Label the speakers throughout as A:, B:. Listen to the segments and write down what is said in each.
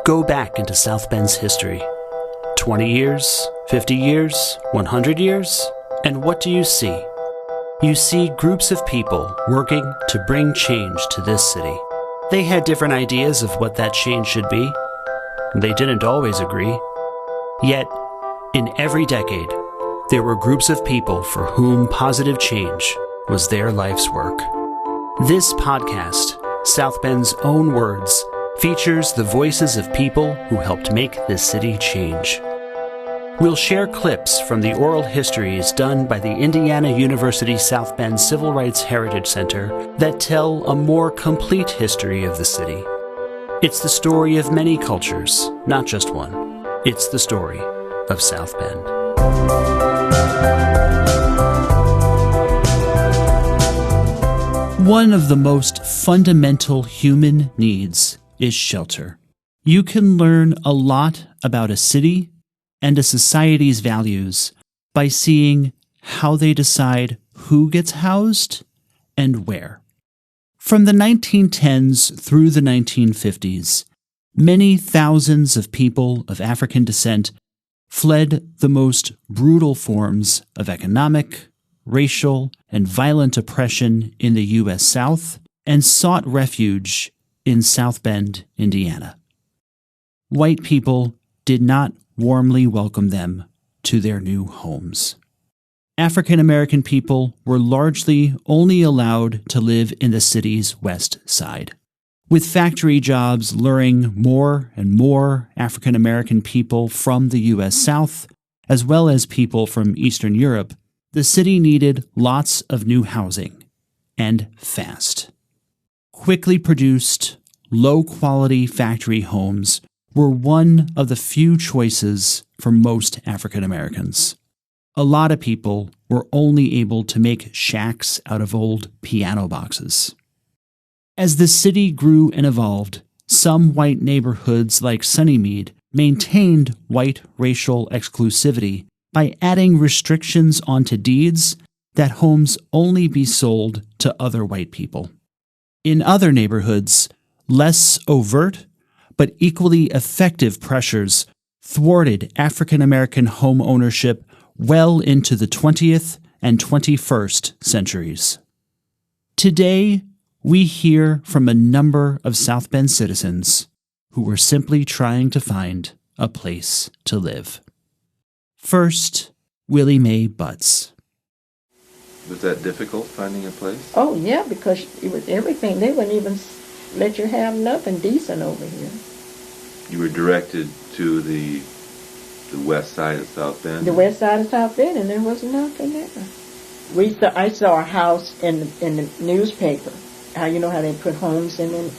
A: Go back into South Bend's history. 20 years, 50 years, 100 years, and what do you see? You see groups of people working to bring change to this city. They had different ideas of what that change should be. They didn't always agree. Yet, in every decade, there were groups of people for whom positive change was their life's work. This podcast, South Bend's Own Words, features the voices of people who helped make this city change. We'll share clips from the oral histories done by the Indiana University South Bend Civil Rights Heritage Center that tell a more complete history of the city. It's the story of many cultures, not just one. It's the story of South Bend. One of the most fundamental human needs is shelter. You can learn a lot about a city and a society's values by seeing how they decide who gets housed and where. From the 1910s through the 1950s, many thousands of people of African descent fled the most brutal forms of economic, racial, and violent oppression in the U.S. South and sought refuge in South Bend, Indiana. White people did not warmly welcome them to their new homes. African American people were largely only allowed to live in the city's west side. With factory jobs luring more and more African American people from the U.S. South, as well as people from Eastern Europe, the city needed lots of new housing, and fast. Quickly produced, low-quality factory homes were one of the few choices for most African Americans. A lot of people were only able to make shacks out of old piano boxes. As the city grew and evolved, some white neighborhoods like Sunnymead maintained white racial exclusivity by adding restrictions onto deeds that homes only be sold to other white people. In other neighborhoods, less overt but equally effective pressures thwarted African American home ownership well into the 20th and 21st centuries. Today, we hear from a number of South Bend citizens who were simply trying to find a place to live. First, Willie Mae Butts.
B: Was that difficult, finding a place?
C: Oh, yeah, because it was everything. They wouldn't even let you have nothing decent over here.
B: You were directed to the west side of South Bend?
C: The west side of South Bend, and there was nothing there. I saw a house in the newspaper. How you know how they put homes in it,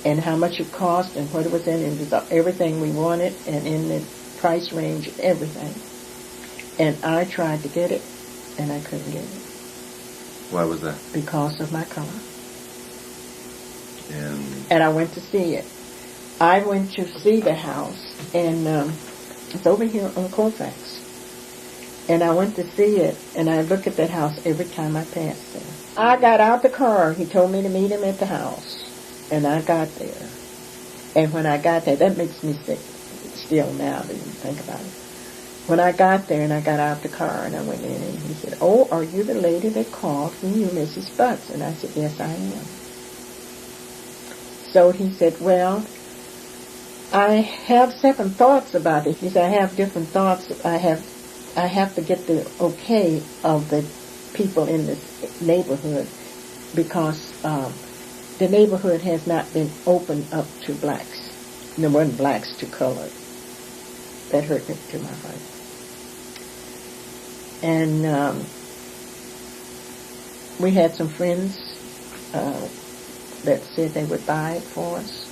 C: and how much it cost, and what it was in, and it was everything we wanted, and in the price range, everything. And I tried to get it, and I couldn't get it.
B: Why was that?
C: Because of my color.
B: And
C: I went to see it. I went to see the house, and it's over here on Colfax. And I went to see it, and I look at that house every time I pass there. I got out the car. He told me to meet him at the house. And I got there. And when I got there, that makes me sick still now to even think about it. When I got there and I got out the car and I went in, and he said, "Oh, are you the lady that called from you, Mrs. Butts?" And I said, "Yes, I am." So he said, "Well, I have second thoughts about it." He said, "I have different thoughts. I have to get the okay of the people in this neighborhood because the neighborhood has not been opened up to blacks. There weren't blacks to colored. That hurt me to my heart." And we had some friends that said they would buy it for us.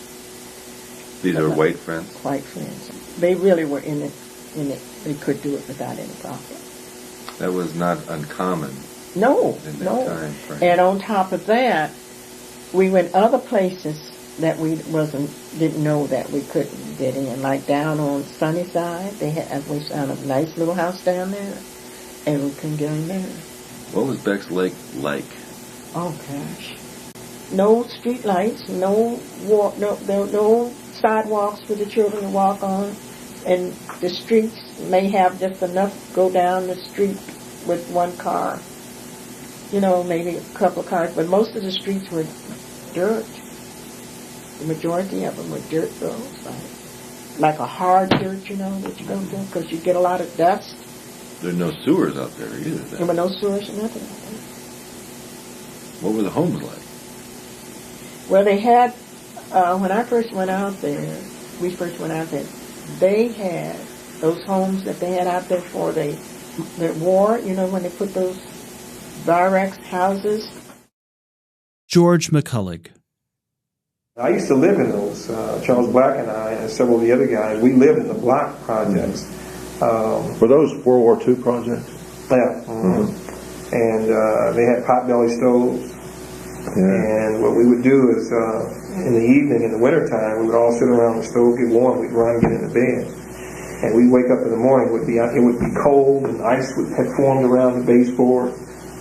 B: these are white friends?
C: White friends. They really were in it. They could do it without any problem.
B: That was not uncommon.
C: No,
B: in that
C: no.
B: time frame.
C: And on top of that, we went other places that we didn't know that we couldn't get in. Like down on Sunnyside, we found a nice little house down there, and we couldn't get in there.
B: What was Beck's Lake like?
C: Oh gosh, no street lights, no sidewalks for the children to walk on, and the streets may have just enough to go down the street with one car. You know, maybe a couple of cars, but most of the streets were dirt. The majority of them were dirt roads, like a hard dirt, you know, that you go through, because you get a lot of dust.
B: There's no sewers out there either.
C: There were no sewers or nothing.
B: What were the homes like?
C: Well, they had, when I first went out there, we first went out there, they had those homes that they had out there for the war, you know, when they put those barracks houses.
A: George McCullough.
D: I used to live in those. Charles Black and I and several of the other guys, we lived in the block projects.
E: Were those World War II projects?
D: Yeah. Mm-hmm. And they had potbelly stoves. Yeah. And what we would do is, in the evening, in the wintertime, we would all sit around the stove, get warm, we'd run and get into bed. And we'd wake up in the morning, it would be cold, and ice had formed around the baseboard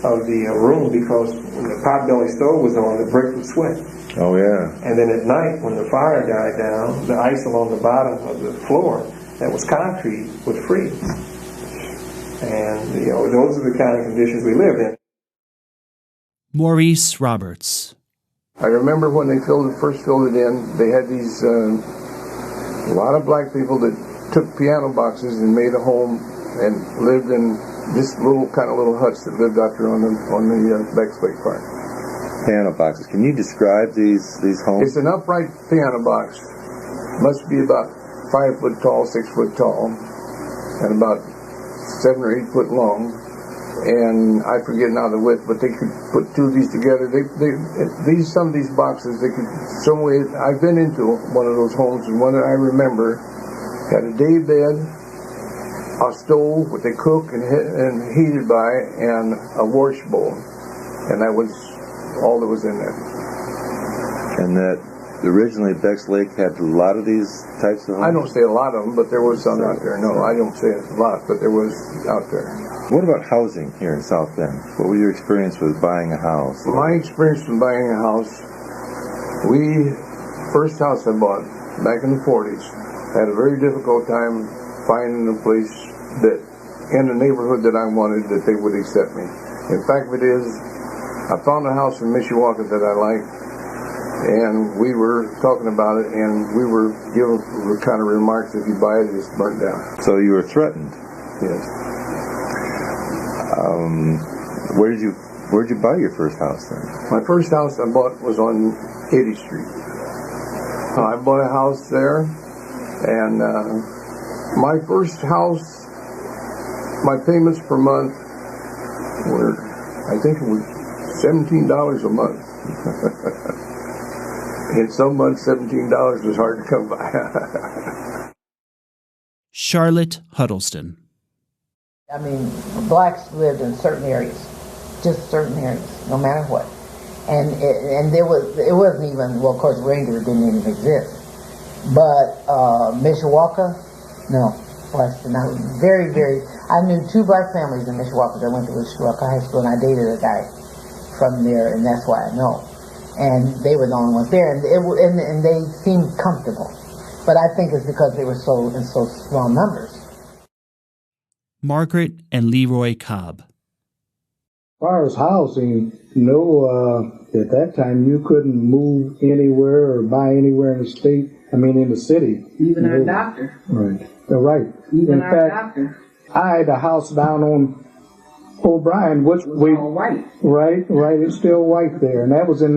D: of the room, because when the potbelly stove was on, the brick would sweat.
E: Oh, yeah.
D: And then at night, when the fire died down, the ice along the bottom of the floor that was concrete would freeze. And, you know, those are the kind of conditions we lived in.
A: Maurice Roberts.
F: I remember when they first filled it in, they had these, a lot of black people that took piano boxes and made a home and lived in this little huts that lived out there on the Backslake Park.
E: Piano boxes. Can you describe these homes?
F: It's an upright piano box. Must be about 5 foot tall, 6 foot tall, and about 7 or 8 foot long. And I forget now the width, but they could put two of these together. Some of these boxes, they could, some way, I've been into one of those homes, and one that I remember had a day bed, a stove that they cook and heated by, and a wash bowl. And that was all that was in there.
E: And that originally Beck's Lake had a lot of these types of homes?
F: I don't say a lot of them, but there was some out there. No, I don't say a lot, but there was out there.
E: What about housing here in South Bend? What was your experience with buying a house?
F: My experience with buying a house, first house I bought back in the 40s, had a very difficult time finding a place that, in the neighborhood that I wanted, that they would accept me. In fact, I found a house in Mishawaka that I liked, and we were talking about it, and we were given kind of remarks, if you buy it, it's burnt down.
E: So you were threatened?
F: Yes.
E: Where'd you buy your first house then?
F: My first house I bought was on 80th Street. I bought a house there, and my first house, my payments per month were, I think it was $17 a month. In some months, $17 was hard to come by.
A: Charlotte Huddleston.
G: I mean, blacks lived in certain areas, just certain areas, no matter what. And it wasn't even, well, of course, Ranger didn't even exist. But Mishawaka, no, blacks did not. Very, very, I knew 2 black families in Mishawaka that went to Mishawaka High School, and I dated a guy from there, and that's why I know. And they were the only ones there, and they seemed comfortable. But I think it's because they were in so small numbers.
A: Margaret and Leroy Cobb.
H: As far as housing, at that time you couldn't move anywhere or buy anywhere in the city.
I: Even our doctor.
H: Right. Right.
I: Even
H: in
I: our
H: fact,
I: doctor.
H: I had a house down on O'Brien, which
I: was all white.
H: Right, it's still white there. And that was in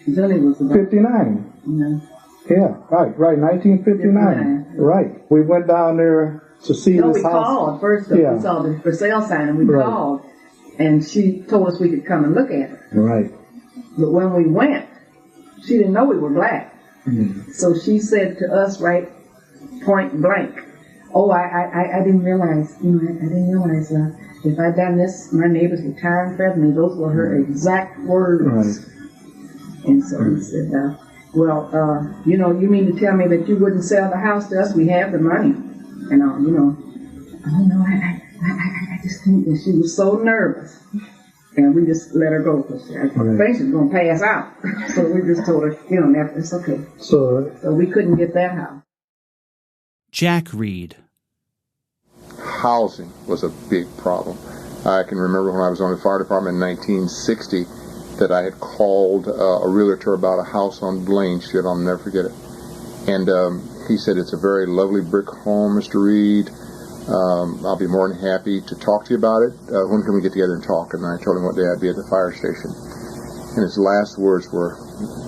I: Johnny was about
H: 59.
I: Yeah.
H: Yeah, right, 1959. Right. We went down there to see this house.
I: We called first. Yeah. We saw the for sale sign, and we called, and she told us we could come and look at it.
H: Right.
I: But when we went, she didn't know we were black.
H: Mm-hmm.
I: So she said to us, right, point blank, "Oh, I didn't realize. I didn't realize if I'd done this, my neighbors would tire and threaten me." Those were her exact words. Right. And so he said, "Well, you mean to tell me that you wouldn't sell the house to us? We have the money." And I don't know. I just think that she was so nervous. And we just let her go because I think she was going to pass out. So we just told her, it's okay.
H: So
I: we couldn't get that house.
A: Jack Reed.
F: Housing was a big problem. I can remember when I was on the fire department in 1960 that I had called a realtor about a house on Blaine Street. I'll never forget it. And he said, it's a very lovely brick home, Mr. Reed. I'll be more than happy to talk to you about it. When can we get together and talk? And I told him what day I'd be at the fire station. And his last words were,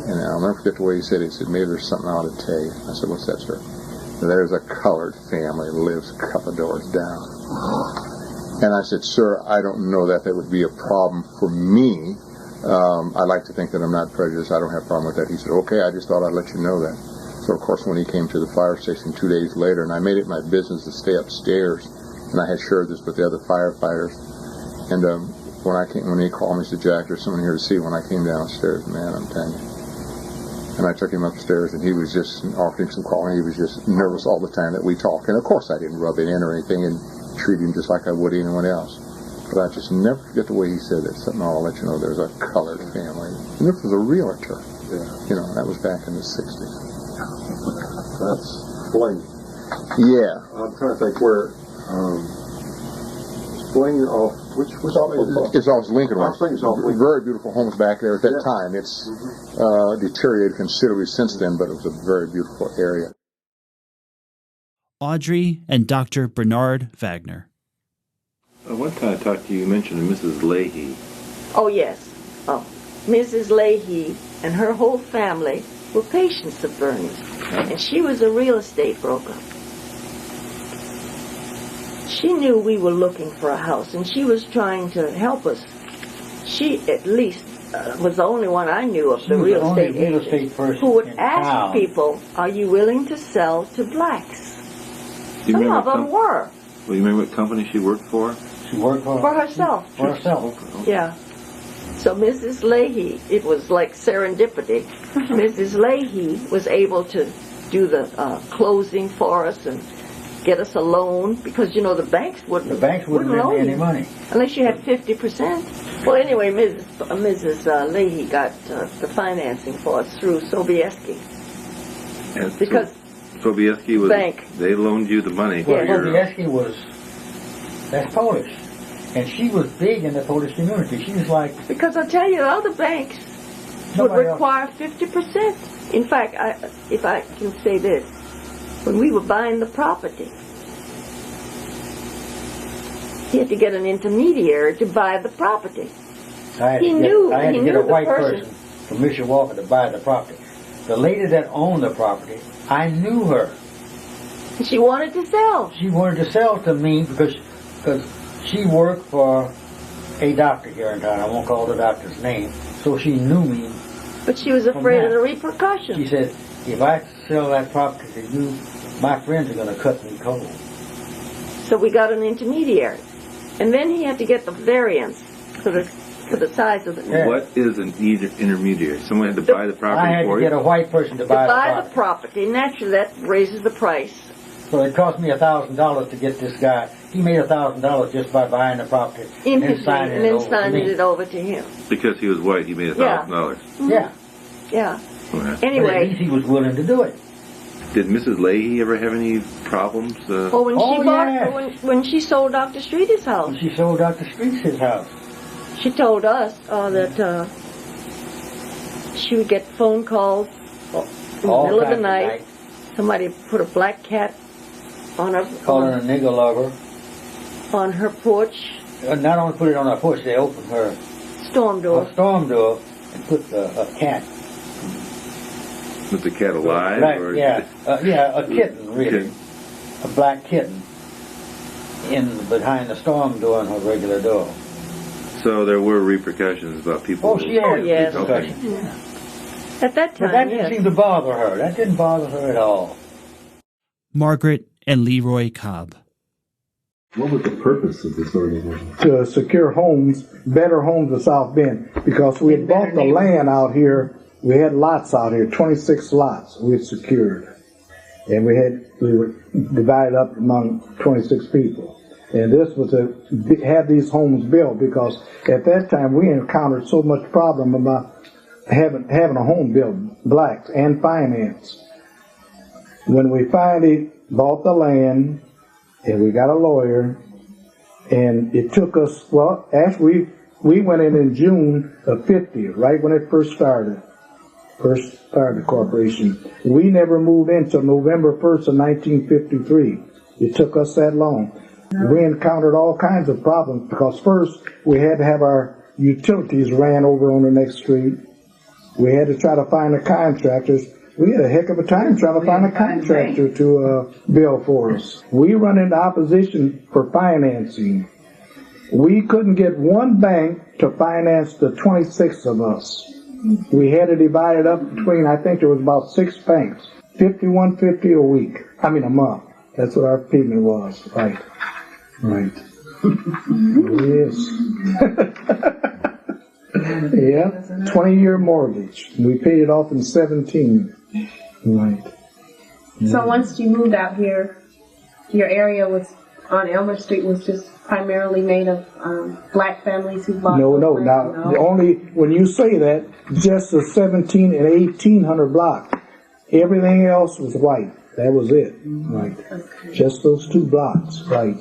F: and I'll never forget the way he said it, he said, maybe there's something I ought to tell you. I said, what's that, sir? There's a colored family that lives a couple of doors down. And I said, sir, I don't know that would be a problem for me. I like to think that I'm not prejudiced. I don't have a problem with that. He said, okay, I just thought I'd let you know that. So, of course, when he came to the fire station 2 days later, and I made it my business to stay upstairs, and I had shared this with the other firefighters, and when he called me, he said, Jack, there's someone here to see. When I came downstairs, man, I'm telling you. And I took him upstairs, and he was just offering some calling. He was just nervous all the time that we talked. And, of course, I didn't rub it in or anything and treat him just like I would anyone else. But I just never forget the way he said it. Something I'll let you know, there's a colored family. And this was a realtor. Yeah. That was back in the 60s.
J: That's Blaine.
F: Yeah.
J: I'm trying to think where, Blaine off, which
F: it's off Lincoln Way. Very beautiful homes back there at that time. It's deteriorated considerably since then, but it was a very beautiful area.
A: Audrey and Dr. Bernard Wagner.
B: One time I talked to you, you mentioned Mrs. Leahy.
C: Oh, yes. Oh, Mrs. Leahy and her whole family were patients of Bernie's, and she was a real estate broker. She knew we were looking for a house, and she was trying to help us. She, at least, was the only one I knew of the real estate agent who would ask people, are you willing to sell to blacks? Some of them were.
B: Well, you remember what company she worked for?
H: she worked for
C: herself.
H: For herself.
C: Yeah. So Mrs. Leahy, it was like serendipity. Mrs. Leahy was able to do the closing for us and get us a loan because, you know, the banks wouldn't
H: lend
C: loan
H: any
C: you
H: money.
C: unless you had 50%. Well, anyway, Mrs. Leahy got the financing for us through Sobieski.
B: And
C: because
B: Sobieski was
C: bank.
B: They loaned you the money.
H: Well, Sobieski that's Polish. And she was big in the Polish community. She was like...
C: Because I'll tell you, the other banks would require 50%. In fact, if I can say this, when we were buying the property, he had to get an intermediary to buy the property.
H: I had to get a white person from Mishawaka to buy the property. The lady that owned the property, I knew her.
C: She wanted to sell.
H: She wanted to sell to me because she worked for a doctor here in town. I won't call the doctor's name. So she knew me.
C: But she was afraid of the repercussions.
H: She said, if I sell that property to you, my friends are going to cut me cold.
C: So we got an intermediary. And then he had to get the variance for the size of the...
H: Yeah.
B: What is an intermediary? Someone had to buy the property for you?
H: I had to get a white person to buy
C: the property. Naturally, that raises the price.
H: So it cost me $1,000 to get this guy. He made $1,000 just by buying the property
C: and then signing it over to him.
B: Because he was white, he made $1,000.
H: Yeah.
C: Yeah.
B: Okay.
C: Anyway,
H: but at least he was willing to do it.
B: Did Mrs. Leahy ever have any problems?
C: When she sold Dr. Street his house.
H: When she sold Dr. Street his house.
C: She told us that she would get phone calls in the middle of the night. Somebody put a black cat on her...
H: Called her a nigger lover.
C: On her porch.
H: Not only put it on her porch, they opened her...
C: Storm door.
H: And put a cat.
B: Was the cat alive?
H: A kitten, really. A black kitten. Behind the storm door on her regular door.
B: So there were repercussions about people...
H: Oh, she had
C: yes.
H: repercussions.
C: Yeah. At that time,
H: but that didn't seem to bother her. That didn't bother her at all.
A: Margaret and Leroy Cobb.
J: What was the purpose of this organization?
H: To secure homes, better homes in South Bend, because we had bought the land out here. We had lots out here, 26 lots we had secured. And we were divided up among 26 people. And this was to have these homes built, because at that time we encountered so much problem about having a home built, blacks and finance. When we finally bought the land and we got a lawyer, and it took us, well, actually we went in June of 50, right when it first started the corporation. We never moved in until November 1st of 1953. It took us that long. We encountered all kinds of problems, because first we had to have our utilities ran over on the next street. We had to try to find the contractors. We had a heck of a time trying to find a contractor to build for us. We run into opposition for financing. We couldn't get one bank to finance the 26 of us. We had to divide it up between, I think there was about 6 banks, $51.50 a month. That's what our payment was. Right. Right. Yes. Yeah, 20-year mortgage. We paid it off in 17. Right.
K: So once you moved out here, your area was on Elmer Street was just primarily made of black families who bought.
H: No. Now, only when you say that, just the 17 and 1800 block. Everything else was white. That was it. Right. Okay. Just those 2 blocks. Right.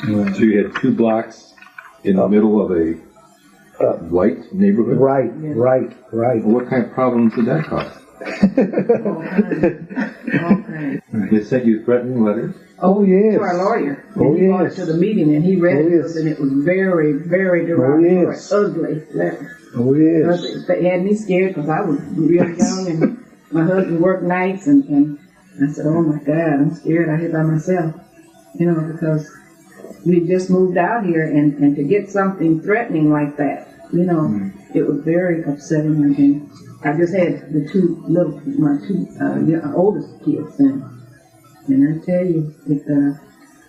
J: So you had 2 blocks in the middle of a white neighborhood?
H: Right.
J: Well, what kind of problems did that cause?
I: Okay.
J: They sent you threatening letters?
I: Oh,
H: yes.
I: To our lawyer.
H: Oh,
I: he brought it to the meeting, and he read it, and it was very, very derogatory.
H: Oh, yes.
I: Ugly letter.
H: Oh, yes.
I: It had me scared, because I was real young, and my husband worked nights, and I said, oh my God, I'm scared out here by myself. Because we just moved out here, and to get something threatening like that, it was very upsetting. And I just had my two oldest kids, and I tell you,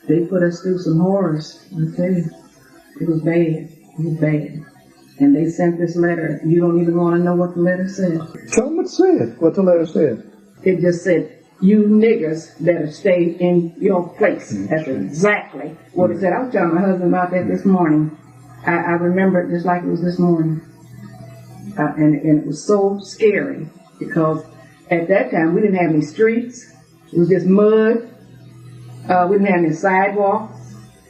I: they put us through some horrors. I tell you, it was bad. It was bad. And they sent this letter. You don't even want to know what the letter said.
H: Tell them what the letter said.
I: It just said, you niggers better stay in your place. That's exactly what it said. I was telling my husband about that this morning. I remember it just like it was this morning. And it was so scary, because at that time we didn't have any streets. It was just mud. We didn't have any sidewalks.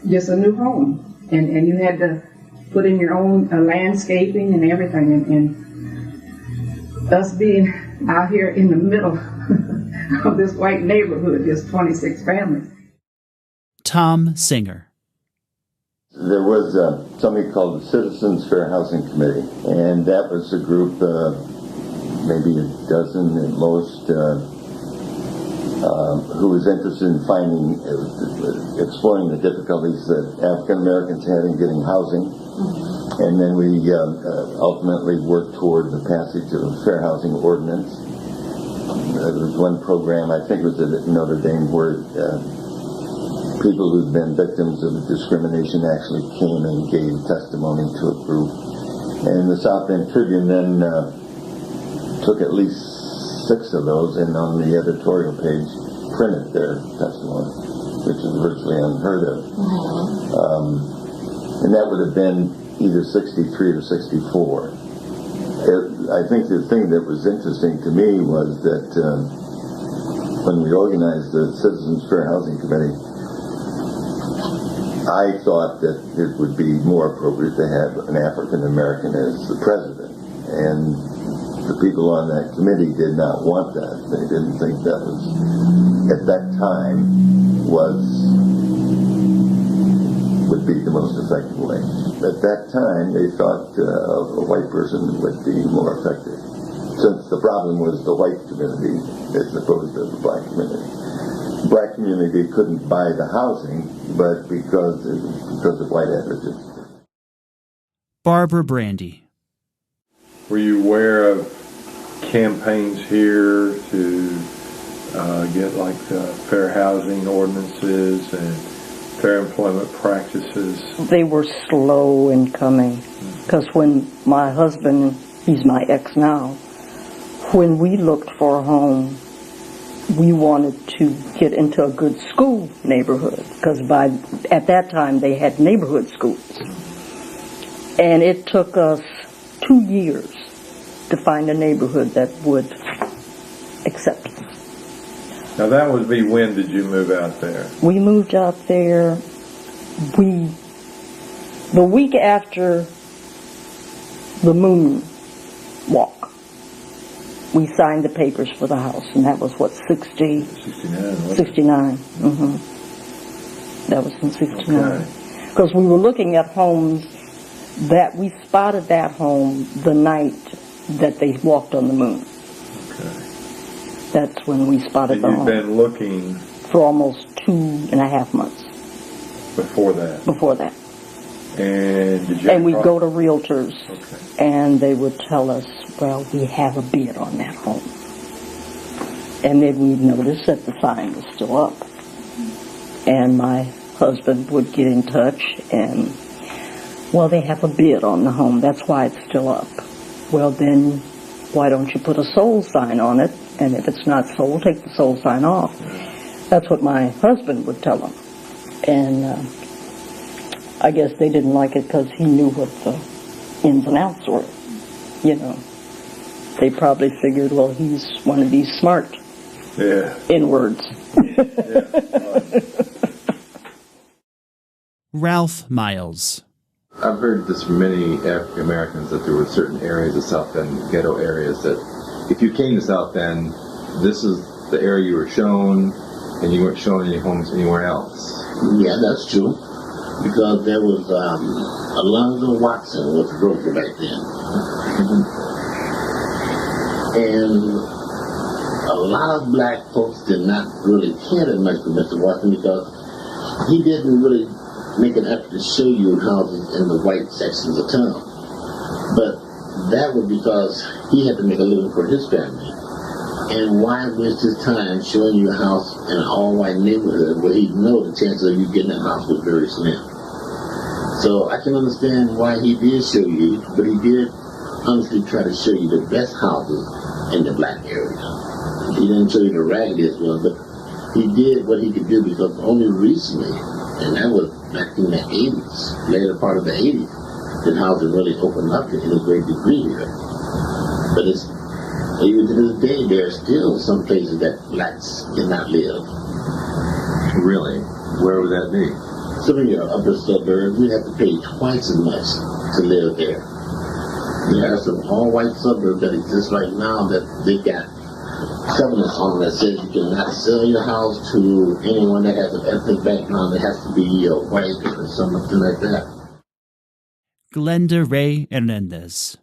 I: Just a new home. And you had to put in your own landscaping and everything. And us being out here in the middle of this white neighborhood, just 26 families.
A: Tom Singer.
L: There was something called the Citizens Fair Housing Committee, and that was a group, maybe a dozen at most, who was interested in exploring the difficulties that African Americans had in getting housing. And then we ultimately worked toward the passage of a fair housing ordinance. There was one program, I think it was at Notre Dame, where people who'd been victims of discrimination actually came and gave testimony to a group. And the South Bend Tribune then took at least 6 of those, and on the editorial page printed their testimony, which is virtually unheard of. And that would have been either 63 or 64. I think the thing that was interesting to me was that when we organized the Citizens Fair Housing Committee, I thought that it would be more appropriate to have an African American as the president. And the people on that committee did not want that. They didn't think that was, at that time, would be the most effective way. At that time, they thought a white person would be more effective, since the problem was the white community as opposed to the black community. The black community couldn't buy the housing, but because of white advocates.
A: Barbara Brandy.
B: Were you aware of campaigns here to get like fair housing ordinances and fair employment practices?
M: They were slow in coming, because when my husband, he's my ex now, when we looked for a home, we wanted to get into a good school neighborhood, because at that time they had neighborhood schools. And it took us 2 years to find a neighborhood that would accept us.
J: Now that would be, when did you move out there?
M: We moved out there, the week after the moon walk. We signed the papers for the house, and that was what, 69? 69. That was in 69. Because we were looking at homes that we spotted that home the night that they walked on the moon.
J: Okay.
M: That's when we spotted the home.
J: You've been looking
M: for almost 2.5 months.
J: Before that.
M: Before that.
J: And did you?
M: And we'd go to realtors, and they would tell us, well, we have a bid on that home. And then we'd notice that the sign was still up. And my husband would get in touch and, well, they have a bid on the home. That's why it's still up. Well, then why don't you put a sold sign on it? And if it's not sold, take the sold sign off. That's what my husband would tell them. And I guess they didn't like it because he knew what the ins and outs were. You know, they probably figured, well, he's one of these smart N-words.
A: Ralph Miles.
J: I've heard this from many African Americans, that there were certain areas of South Bend, ghetto areas, that if you came to South Bend, this is the area you were shown, and you weren't shown any homes anywhere else.
L: Yeah, that's true. Because there was Alonzo Watson was a broker back then. And a lot of black folks did not really care that much for Mr. Watson, because he didn't really make an effort to show you houses in the white sections of town. But that was because he had to make a living for his family. And why waste his time showing you a house in an all-white neighborhood where he'd know the chances of you getting that house was very slim? So I can understand why he did show you, but he did honestly try to show you the best houses in the black area. He didn't show you the raggediest one, but he did what he could do, because only recently, and that was back in the 80s, later part of the 80s, that housing really opened up to a great degree here. But it's even to this day, there are still some places that blacks cannot live.
J: Really? Where would that be?
L: Some of your upper suburbs, we have to pay twice as much to live there. There are some all-white suburbs that exist right now that they got covenants on that says you cannot sell your house to anyone that has an ethnic background. It has to be white or something like that.
A: Glenda Ray Hernandez.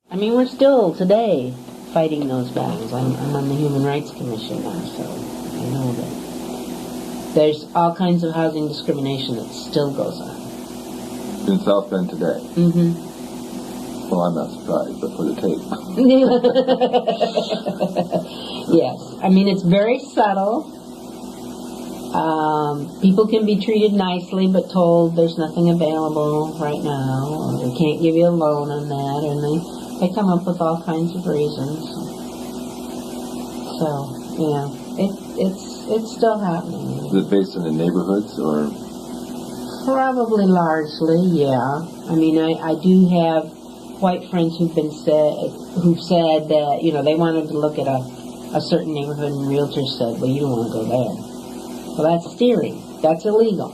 N: I mean, we're still today fighting those battles. I'm on the Human Rights Commission now, so I know that there's all kinds of housing discrimination that still goes on.
J: In South Bend today?
N: Mm-hmm.
J: Well, I'm not surprised, but for the tape.
N: Yes. I mean, it's very subtle. People can be treated nicely, but told there's nothing available right now, or they can't give you a loan on that, and they come up with all kinds of reasons. So, it's still happening.
J: Is it based in the neighborhoods, or?
N: Probably largely, yeah. I mean, I do have white friends who've said that, they wanted to look at a certain neighborhood, and realtors said, well, you don't want to go there. Well, that's stealing. That's illegal.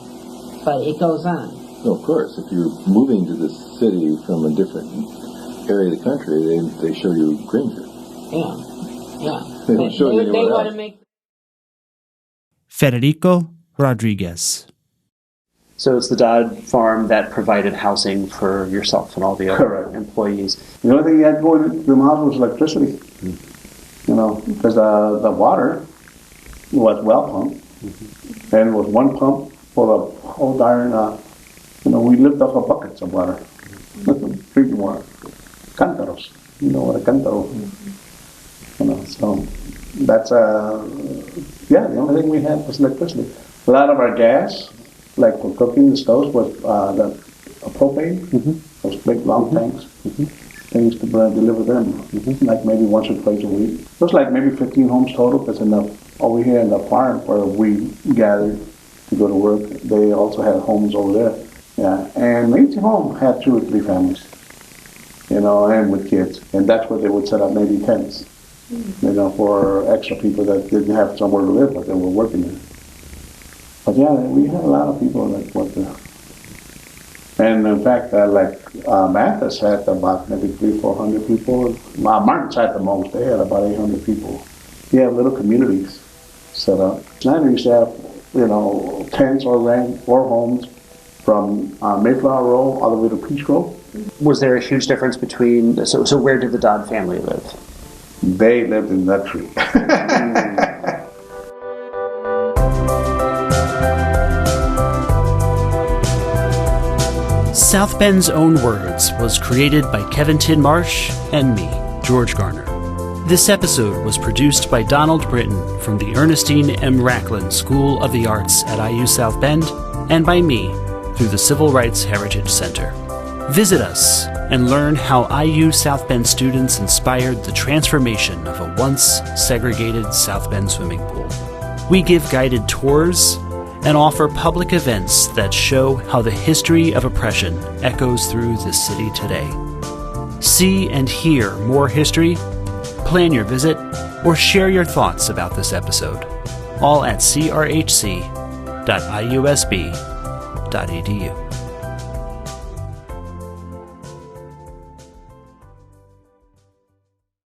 N: But it goes on.
J: No, of course. If you're moving to this city from a different area of the country, they show you Granger.
N: Yeah.
J: They don't show you
N: They
J: anywhere
N: want
J: else.
N: to make...
A: Federico Rodriguez.
O: So it's the Dodd farm that provided housing for yourself and all the other employees.
P: The only thing you had going through my house was electricity. Because the water was well pumped. And it was one pump for the whole darn, we lived off of buckets of water. Drinking water. Cántaros. You know what a cántaro is. So that's, the only thing we had was electricity. A lot of our gas, like for cooking the stoves, was a propane, those big long tanks. They used to deliver them, like maybe once or twice a week. It was like maybe 15 homes total, because over here in the farm where we gathered to go to work, they also had homes over there. Yeah, and each home had 2 or 3 families, and with kids. And that's where they would set up maybe tents, for extra people that didn't have somewhere to live, but they were working there. But yeah, we had a lot of people that worked there. And in fact, Mathis had about maybe 300-400 people. Martin's had the most. They had about 800 people. You have little communities set up. Snyder used to have, tents or homes from Mayflower Row all the way to Peach Grove.
O: Was there a huge difference between, so where did the Dodd family live?
P: They lived in luxury.
A: South Bend's Own Words was created by Kevin Tidmarsh and me, George Garner. This episode was produced by Donald Britton from the Ernestine M. Racklin School of the Arts at IU South Bend, and by me through the Civil Rights Heritage Center. Visit us and learn how IU South Bend students inspired the transformation of a once segregated South Bend swimming pool. We give guided tours and offer public events that show how the history of oppression echoes through the city today. See and hear more history, plan your visit, or share your thoughts about this episode, all at crhc.iusb.edu.